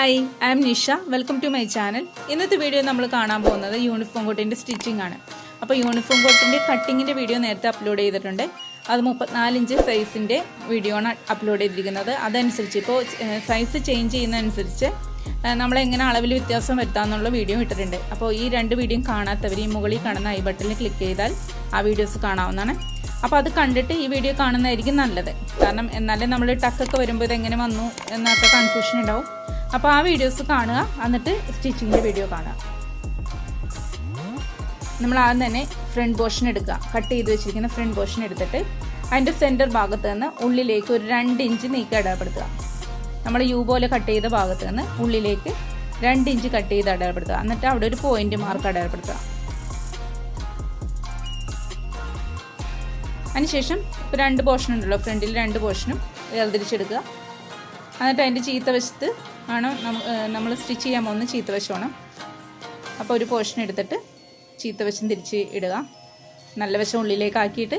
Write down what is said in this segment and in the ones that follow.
Hi, I am Nisha. Welcome to my channel. ഇന്നത്തെ video നമ്മൾ കാണാൻ പോകുന്നത് യൂണിഫോം കോട്ടിന്റെ സ്റ്റിച്ചിങ് ആണ്. അപ്പോൾ യൂണിഫോം കോട്ടിന്റെ കട്ടിങ്ങിന്റെ വീഡിയോ നേരത്തെ അപ്ലോഡ് ചെയ്തിട്ടുണ്ട്. അത് 34 ഇഞ്ച് സൈസിന്റെ വീഡിയോ ആണ് അപ്ലോഡ് ചെയ്തിരിക്കുന്നത്. അതനുസരിച്ച് ഇപ്പോൾ സൈസ് ചേഞ്ച് ചെയ്യുന്നതനുസരിച്ച് നമ്മൾ എങ്ങനെ അളവിൽ വ്യത്യാസം വരുത്താമെന്നുള്ള വീഡിയോ ഇട്ടിട്ടുണ്ട്. അപ്പോൾ ഈ രണ്ട് വീഡിയോയും കാണാത്തവർ ഈ മുകളിൽ കാണുന്ന ഐ ബട്ടണിൽ ക്ലിക്ക് ചെയ്താൽ ആ വീഡിയോസ് കാണാവുന്നതാണ്. അപ്പോൾ അത് കണ്ടിട്ട് ഈ വീഡിയോ കാണുന്നതായിരിക്കും നല്ലത്. കാരണം എന്നാലേ നമ്മൾ ടക്കൊക്കെ വരുമ്പോൾ ഇതെങ്ങനെ വന്നു എന്നൊക്കെ കൺഫ്യൂഷൻ ഉണ്ടാവും. അപ്പോൾ ആ വീഡിയോസ് കാണുക, എന്നിട്ട് സ്റ്റിച്ചിങ്ങിൻ്റെ വീഡിയോ കാണുക. നമ്മൾ ആദ്യം തന്നെ ഫ്രണ്ട് പോർഷൻ എടുക്കുക. കട്ട് ചെയ്ത് വെച്ചിരിക്കുന്ന ഫ്രണ്ട് പോർഷൻ എടുത്തിട്ട് അതിൻ്റെ സെൻറ്റർ ഭാഗത്ത് നിന്ന് ഉള്ളിലേക്ക് ഒരു 2 ഇഞ്ച് നീക്കി അടയാളപ്പെടുത്തുക. നമ്മൾ യു പോലെ കട്ട് ചെയ്ത ഭാഗത്ത് നിന്ന് ഉള്ളിലേക്ക് 2 ഇഞ്ച് കട്ട് ചെയ്ത് അടയാളപ്പെടുത്തുക. എന്നിട്ട് അവിടെ ഒരു പോയിന്റ് മാർക്ക് അടയാളപ്പെടുത്തുക. അതിനുശേഷം ഇപ്പോൾ 2 പോർഷൻ ഉണ്ടല്ലോ, ഫ്രണ്ടിൽ 2 പോർഷനും വേർതിരിച്ചെടുക്കുക. എന്നിട്ട് അതിൻ്റെ ചീത്ത വശത്ത് ആണ് നമ്മൾ സ്റ്റിച്ച് ചെയ്യാൻ പോകുന്ന ചീത്ത വശമാണ്. അപ്പോൾ ഒരു പോർഷൻ എടുത്തിട്ട് ചീത്ത വശം തിരിച്ച് ഇടുക. നല്ല വശം ഉള്ളിലേക്ക് ആക്കിയിട്ട്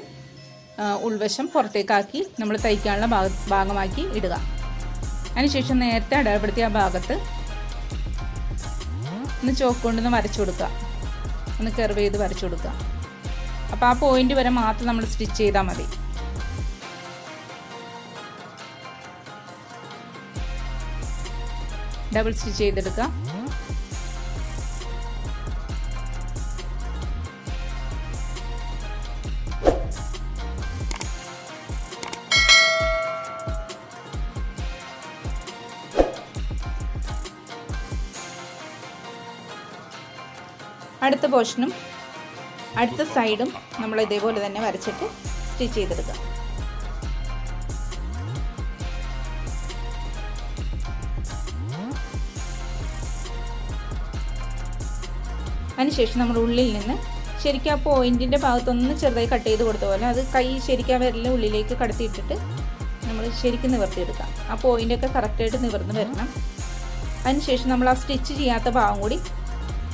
ഉൾവശം പുറത്തേക്കാക്കി നമ്മൾ തയ്ക്കാനുള്ള ഭാഗമാക്കി ഇടുക. അതിനുശേഷം നേരത്തെ അടയാളപ്പെടുത്തിയ ആ ഭാഗത്ത് ഒന്ന് ചോക്ക് കൊണ്ടൊന്ന് വരച്ചു കൊടുക്കുക, ഒന്ന് കർവ് ചെയ്ത് വരച്ചു കൊടുക്കുക. അപ്പോൾ ആ പോയിന്റ് വരെ മാത്രം നമ്മൾ സ്റ്റിച്ച് ചെയ്താൽ മതി. ഡബിൾ സ്റ്റിച്ച് ചെയ്തെടുക്കുക. അടുത്ത പോർഷനും അടുത്ത സൈഡും നമ്മൾ ഇതേപോലെ തന്നെ വരച്ചിട്ട് സ്റ്റിച്ച് ചെയ്തെടുക്കുക. അതിനുശേഷം നമ്മൾ ഉള്ളിൽ നിന്ന് ശരിക്കും ആ പോയിന്റിൻ്റെ ഭാഗത്തൊന്ന് ചെറുതായി കട്ട് ചെയ്ത് കൊടുത്ത പോലെ അത് കൈ ശരിക്കും ആ വിരലിൽ ഉള്ളിലേക്ക് കടത്തിയിട്ടിട്ട് നമ്മൾ ശരിക്കും നിവർത്തിയെടുക്കാം. ആ പോയിൻ്റൊക്കെ കറക്റ്റായിട്ട് നിവർന്ന് വരണം. അതിനുശേഷം നമ്മൾ ആ സ്റ്റിച്ച് ചെയ്യാത്ത ഭാഗം കൂടി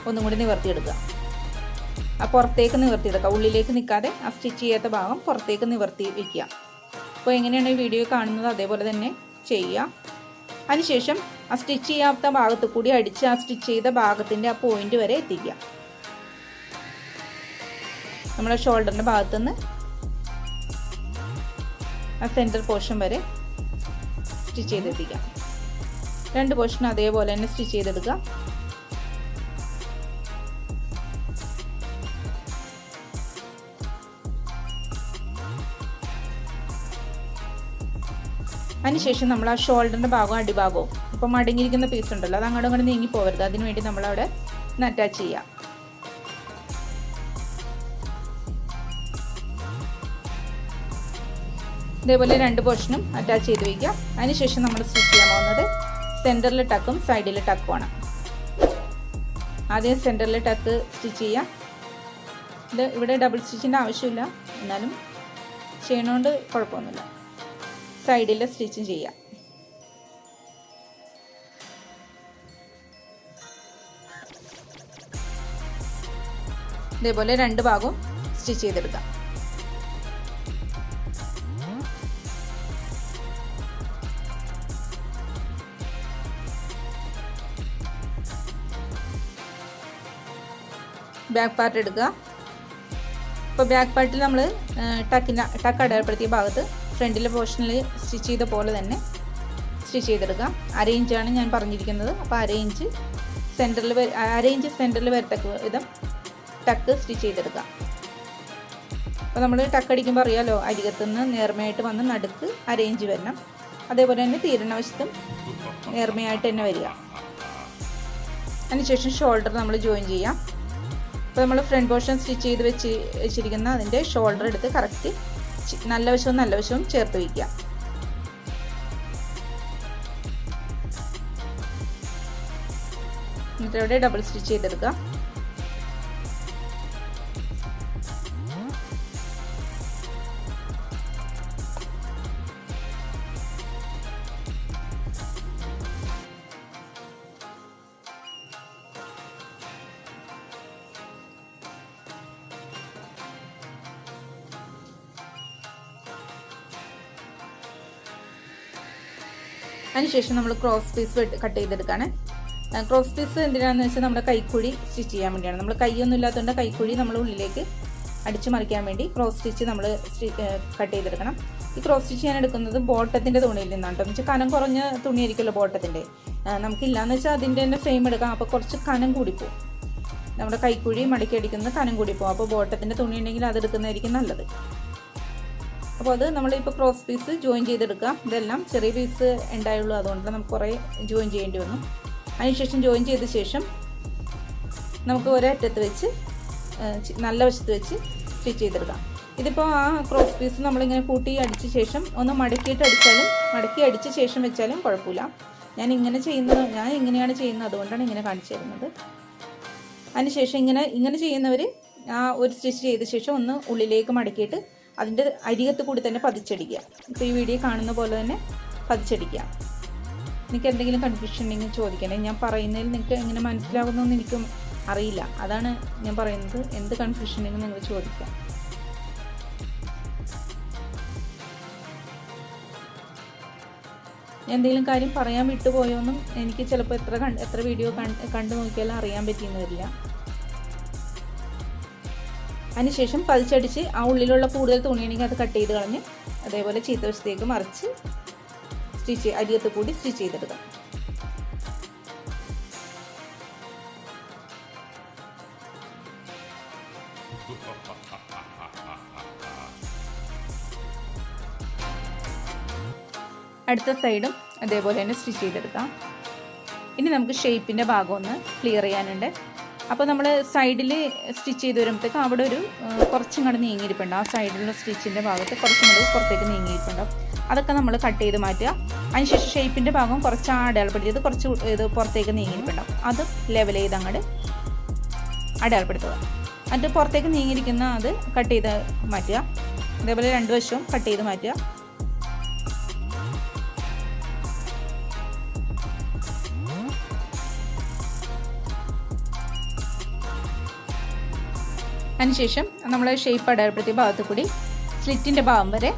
ഒന്നും കൂടി നിവർത്തിയെടുക്കുക. ആ പുറത്തേക്ക് നിവർത്തിയെടുക്കുക, ഉള്ളിലേക്ക് നിൽക്കാതെ ആ സ്റ്റിച്ച് ചെയ്യാത്ത ഭാഗം പുറത്തേക്ക് നിവർത്തി വയ്ക്കുക. അപ്പോൾ എങ്ങനെയാണ് ഈ വീഡിയോ കാണുന്നത് അതേപോലെ തന്നെ ചെയ്യുക. അതിനുശേഷം ആ സ്റ്റിച്ച് ചെയ്യാത്ത ഭാഗത്ത് കൂടി അടിച്ച് ആ സ്റ്റിച്ച് ചെയ്ത ഭാഗത്തിൻ്റെ ആ പോയിന്റ് വരെ എത്തിക്കുക. നമ്മുടെ ഷോൾഡറിൻ്റെ ഭാഗത്തുനിന്ന് ആ സെൻറ്റർ പോർഷൻ വരെ സ്റ്റിച്ച് ചെയ്തെത്തിക്കുക. 2 പോർഷൻ അതേപോലെ തന്നെ സ്റ്റിച്ച് ചെയ്തെടുക്കുക. അതിനുശേഷം നമ്മൾ ആ ഷോൾഡറിൻ്റെ ഭാഗവും അടിഭാഗവും ഇപ്പം മടങ്ങിയിരിക്കുന്ന പീസ് ഉണ്ടല്ലോ, അത് അങ്ങോട്ടും ഇങ്ങോട്ട് നീങ്ങി പോകരുത്. അതിന് വേണ്ടി നമ്മളവിടെ അറ്റാച്ച് ചെയ്യാം. ഇതേപോലെ 2 പോർഷനും അറ്റാച്ച് ചെയ്ത് വയ്ക്കുക. അതിനുശേഷം നമ്മൾ സ്റ്റിച്ച് ചെയ്യാൻ പോകുന്നത് സെൻറ്ററിൽ ടക്കും സൈഡിൽ ടക്കുമാണ്. ആദ്യം സെൻറ്ററിൽ ടക്ക് സ്റ്റിച്ച് ചെയ്യാം. ഇത് ഇവിടെ ഡബിൾ സ്റ്റിച്ചിൻ്റെ ആവശ്യമില്ല, എന്നാലും ചെയ്യണോണ്ട് കുഴപ്പമൊന്നുമില്ല. സൈഡിൽ സ്റ്റിച്ചും ചെയ്യാം. ഇതേപോലെ 2 ഭാഗവും സ്റ്റിച്ച് ചെയ്തെടുക്കാം. ബാക്ക് പാർട്ട് എടുക്കുക. ഇപ്പോൾ ബാക്ക് പാർട്ടിൽ നമ്മൾ ടക്ക് അടയാളപ്പെടുത്തിയ ഭാഗത്ത് ഫ്രണ്ടിലെ പോർഷനിൽ സ്റ്റിച്ച് ചെയ്ത പോലെ തന്നെ സ്റ്റിച്ച് ചെയ്തെടുക്കാം. അരയിഞ്ചാണ് ഞാൻ പറഞ്ഞിരിക്കുന്നത്. അപ്പോൾ അരയിഞ്ച് സെൻറ്ററിൽ വരത്തക്ക വിധം ടക്ക് സ്റ്റിച്ച് ചെയ്തെടുക്കാം. അപ്പോൾ നമ്മൾ ടക്ക് അടിക്കുമ്പോൾ അറിയാമല്ലോ, അരികത്തുനിന്ന് നേർമയായിട്ട് വന്ന് നടുക്ക് അരയിഞ്ച് വരണം. അതേപോലെ തന്നെ തീരണ വശത്തും നേർമയായിട്ട് തന്നെ വരിക. അതിനുശേഷം ഷോൾഡർ നമ്മൾ ജോയിൻ ചെയ്യാം. അപ്പോൾ നമ്മൾ ഫ്രണ്ട് പോർഷൻ സ്റ്റിച്ച് ചെയ്ത് വെച്ചിരിക്കുന്ന അതിൻ്റെ ഷോൾഡർ എടുത്ത് കറക്റ്റ് നല്ല വശവും ചേർത്ത് വയ്ക്കുക. എന്നിട്ട് അവിടെ ഡബിൾ സ്റ്റിച്ച് ചെയ്തെടുക്കുക. അതിനുശേഷം നമ്മൾ ക്രോസ് പീസ് കട്ട് ചെയ്തെടുക്കുകയാണ്. ക്രോസ് പീസ് എന്തിനാണെന്ന് വെച്ചാൽ നമ്മുടെ കൈക്കുഴി സ്റ്റിച്ച് ചെയ്യാൻ വേണ്ടിയാണ്. നമ്മൾ കൈയൊന്നും ഇല്ലാത്തതുകൊണ്ട് കൈക്കുഴി നമ്മൾ ഉള്ളിലേക്ക് അടിച്ചു മറിക്കാൻ വേണ്ടി ക്രോസ് സ്റ്റിച്ച് നമ്മൾ കട്ട് ചെയ്തെടുക്കണം. ഈ ക്രോസ് സ്റ്റിച്ച് ഞാൻ എടുക്കുന്നത് ബോട്ടത്തിൻ്റെ തുണിയിൽ നിന്നാണ് കേട്ടോ. എന്ന് വെച്ചാൽ കനം കുറഞ്ഞ തുണിയായിരിക്കുമല്ലോ ബോട്ടത്തിൻ്റെ. നമുക്കില്ലാന്ന് വെച്ചാൽ അതിൻ്റെ തന്നെ സെയിം എടുക്കാം. അപ്പോൾ കുറച്ച് കനം കൂടിപ്പോവും. നമ്മുടെ കൈക്കുഴി മടക്കി അടിക്കുന്നത് കനം കൂടിപ്പോവും. അപ്പോൾ ബോട്ടത്തിൻ്റെ തുണി ഉണ്ടെങ്കിൽ അതെടുക്കുന്നതായിരിക്കും നല്ലത്. അപ്പോൾ അത് നമ്മളിപ്പോൾ ക്രോസ് പീസ് ജോയിൻ ചെയ്തെടുക്കുക. ഇതെല്ലാം ചെറിയ പീസ് ഉണ്ടായുള്ളൂ, അതുകൊണ്ട് നമുക്ക് കുറേ ജോയിൻ ചെയ്യേണ്ടി വന്നു. അതിനുശേഷം ജോയിൻ ചെയ്ത ശേഷം നമുക്ക് ഒരറ്റത്ത് വെച്ച് നല്ല വശത്ത് വെച്ച് സ്റ്റിച്ച് ചെയ്തെടുക്കാം. ഇതിപ്പോൾ ആ ക്രോസ് പീസ് നമ്മളിങ്ങനെ കൂട്ടി അടിച്ച ശേഷം ഒന്ന് മടക്കിയിട്ട് അടിച്ചാലും മടക്കി അടിച്ച ശേഷം വെച്ചാലും കുഴപ്പമില്ല. ഞാൻ ഇങ്ങനെയാണ് ചെയ്യുന്നത്, അതുകൊണ്ടാണ് ഇങ്ങനെ കാണിച്ചു തരുന്നത്. അതിനുശേഷം ഇങ്ങനെ ചെയ്യുന്നവർ ആ ഒരു സ്റ്റിച്ച് ചെയ്ത ശേഷം ഒന്ന് ഉള്ളിലേക്ക് മടക്കിയിട്ട് അതിൻ്റെ അരികത്ത് കൂടി തന്നെ പതിച്ചടിക്കുക. ഇപ്പോൾ ഈ വീഡിയോ കാണുന്ന പോലെ തന്നെ പതിച്ചടിക്കുക. എനിക്ക് എന്തെങ്കിലും കൺഫ്യൂഷൻ ഉണ്ടെങ്കിൽ ചോദിക്കണേ. ഞാൻ പറയുന്നതിൽ നിങ്ങൾക്ക് എങ്ങനെ മനസ്സിലാകുന്നതെന്ന് എനിക്കും അറിയില്ല, അതാണ് ഞാൻ പറയുന്നത്. എന്ത് കൺഫ്യൂഷൻ ഉണ്ടെങ്കിൽ നിങ്ങൾ ചോദിക്കാം. എന്തെങ്കിലും കാര്യം പറയാൻ വിട്ടുപോയോന്നും എനിക്ക് ചിലപ്പോൾ എത്ര വീഡിയോ കണ്ടു നോക്കിയാലും അറിയാൻ പറ്റിയെന്ന് വരില്ല. അതിനുശേഷം പതിച്ചടിച്ച് ആ ഉള്ളിലുള്ള കൂടുതൽ തുണിയാണെങ്കിൽ അത് കട്ട് ചെയ്ത് കളഞ്ഞ് അതേപോലെ ചീത്ത വശത്തേക്ക് മറിച്ച് അരികത്ത് കൂടി സ്റ്റിച്ച് ചെയ്തെടുക്കാം. അടുത്ത സൈഡും അതേപോലെ തന്നെ സ്റ്റിച്ച് ചെയ്തെടുക്കാം. ഇനി നമുക്ക് ഷേപ്പിൻ്റെ ഭാഗം ഒന്ന് ക്ലിയർ ചെയ്യാനുണ്ട്. അപ്പോൾ നമ്മൾ സൈഡിൽ സ്റ്റിച്ച് ചെയ്ത് വരുമ്പോഴത്തേക്കും അവിടെ ഒരു കുറച്ചും കൂടെ നീങ്ങിയിരിപ്പുണ്ട്. ആ സൈഡിലുള്ള സ്റ്റിച്ചിൻ്റെ ഭാഗത്ത് കുറച്ചും കൂടെ പുറത്തേക്ക് നീങ്ങിയിരിപ്പുണ്ടാവും. അതൊക്കെ നമ്മൾ കട്ട് ചെയ്ത് മാറ്റുക. അതിനുശേഷം ഷേപ്പിൻ്റെ ഭാഗം കുറച്ച് അടയാളപ്പെടുത്തിയത് കുറച്ച് ഇത് പുറത്തേക്ക് നീങ്ങിയിരിപ്പുണ്ടാവും. അത് ലെവൽ ചെയ്ത് അങ്ങോട്ട് അടയാളപ്പെടുത്തുക. എന്നിട്ട് പുറത്തേക്ക് നീങ്ങിയിരിക്കുന്ന അത് കട്ട് ചെയ്ത് മാറ്റുക. അതേപോലെ രണ്ട് വശവും കട്ട് ചെയ്ത് മാറ്റുക. അതിനുശേഷം നമ്മൾ ഷേപ്പ് അടയാളപ്പെടുത്തിയ ഭാഗത്ത് കൂടി സ്ലിറ്റിൻ്റെ ഭാഗം വരെ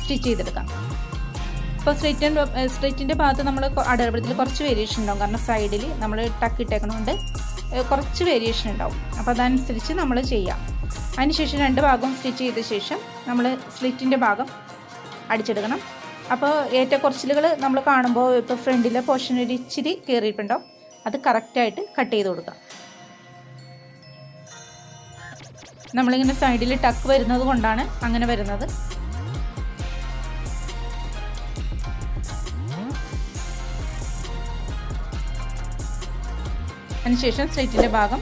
സ്റ്റിച്ച് ചെയ്തെടുക്കാം. ഇപ്പോൾ സ്ലിറ്റിൻ്റെ ഭാഗത്ത് നമ്മൾ അടയാളപ്പെടുത്തിയിൽ കുറച്ച് വേരിയേഷൻ ഉണ്ടാവും. കാരണം സൈഡിൽ നമ്മൾ ടക്ക് ഇട്ടേക്കണോണ്ട് കുറച്ച് വേരിയേഷൻ ഉണ്ടാവും. അപ്പോൾ അതനുസരിച്ച് നമ്മൾ ചെയ്യാം. അതിനുശേഷം രണ്ട് ഭാഗവും സ്റ്റിച്ച് ചെയ്ത ശേഷം നമ്മൾ സ്ലിറ്റിൻ്റെ ഭാഗം അടിച്ചെടുക്കണം. അപ്പോൾ ഏറ്റക്കുറച്ചിലുകൾ നമ്മൾ കാണുമ്പോൾ ഇപ്പോൾ ഫ്രണ്ടിലെ പോർഷൻ ഒരു ഇച്ചിരി കയറിയിട്ടുണ്ടാവും. അത് കറക്റ്റായിട്ട് കട്ട് ചെയ്ത് കൊടുക്കാം. നമ്മളിങ്ങനെ സൈഡിൽ ടക്ക് വരുന്നത് കൊണ്ടാണ് അങ്ങനെ വരുന്നത്. അതിനുശേഷം സ്ലിറ്റിൻ്റെ ഭാഗം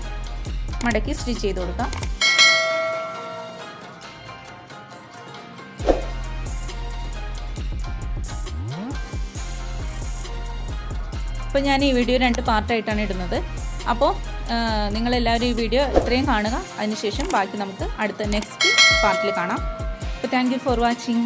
മടക്കി സ്റ്റിച്ച് ചെയ്ത് കൊടുക്കാം. അപ്പോൾ ഞാൻ ഈ വീഡിയോ 2 പാർട്ടായിട്ടാണ് ഇടുന്നത്. അപ്പോൾ നിങ്ങളെല്ലാവരും ഈ വീഡിയോ ഇത്രയും കാണുക. അതിനുശേഷം ബാക്കി നമുക്ക് അടുത്ത നെക്സ്റ്റ് പാർട്ടിൽ കാണാം. അപ്പോൾ താങ്ക് യു ഫോർ വാച്ചിങ്.